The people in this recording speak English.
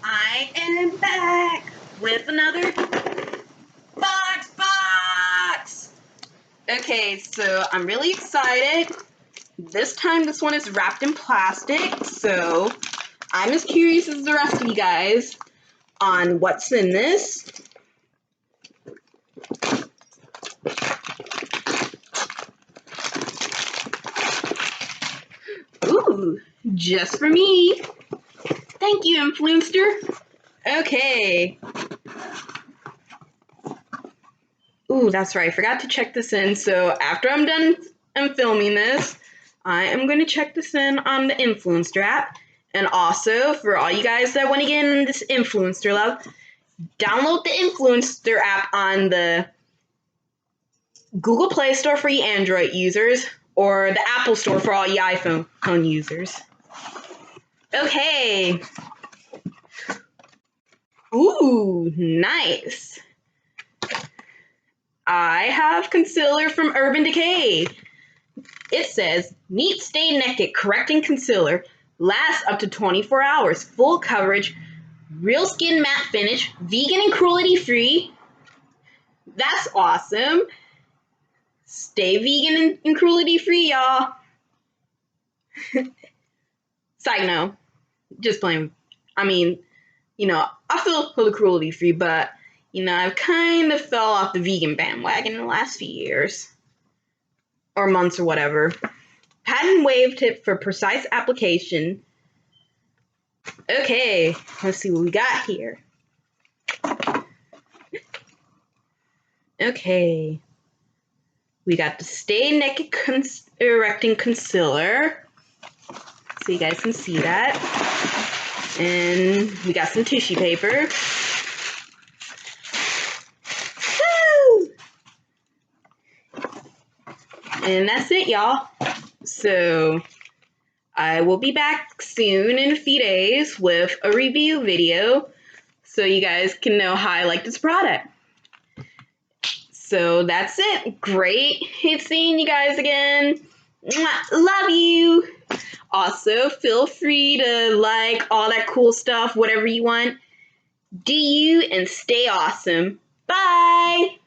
I am back with another voxbox. Okay, so I'm really excited. This time this one is wrapped in plastic, so I'm as curious as the rest of you guys on what's in this. Ooh, just for me. Thank you, influencer. Okay. Ooh, that's right. I forgot to check this in. So after I'm done filming this, I am going to check this in on the Influencer app. And also, for all you guys that want to get in this Influencer love, download the Influencer app on the Google Play Store for you Android users or the Apple Store for all you iPhone users. Okay. Ooh, nice. I have concealer from Urban Decay. It says, Neat Stay Naked Correcting Concealer. Lasts up to 24 hours. Full coverage. Real skin matte finish. Vegan and cruelty free. That's awesome. Stay vegan and cruelty free, y'all. Side note. Just playing. I mean, I feel the cruelty free, but, I've kind of fell off the vegan bandwagon in the last few years. Or months or whatever. Patent wave tip for precise application. Okay, let's see what we got here. Okay. We got the Stay Naked Correcting Concealer. So you guys can see that. And we got some tissue paper. Woo! And that's it, y'all. So I will be back soon in a few days with a review video so you guys can know how I like this product. So that's it. Great seeing you guys again. Love you. Also, feel free to like all that cool stuff, whatever you want. Do you and stay awesome. Bye.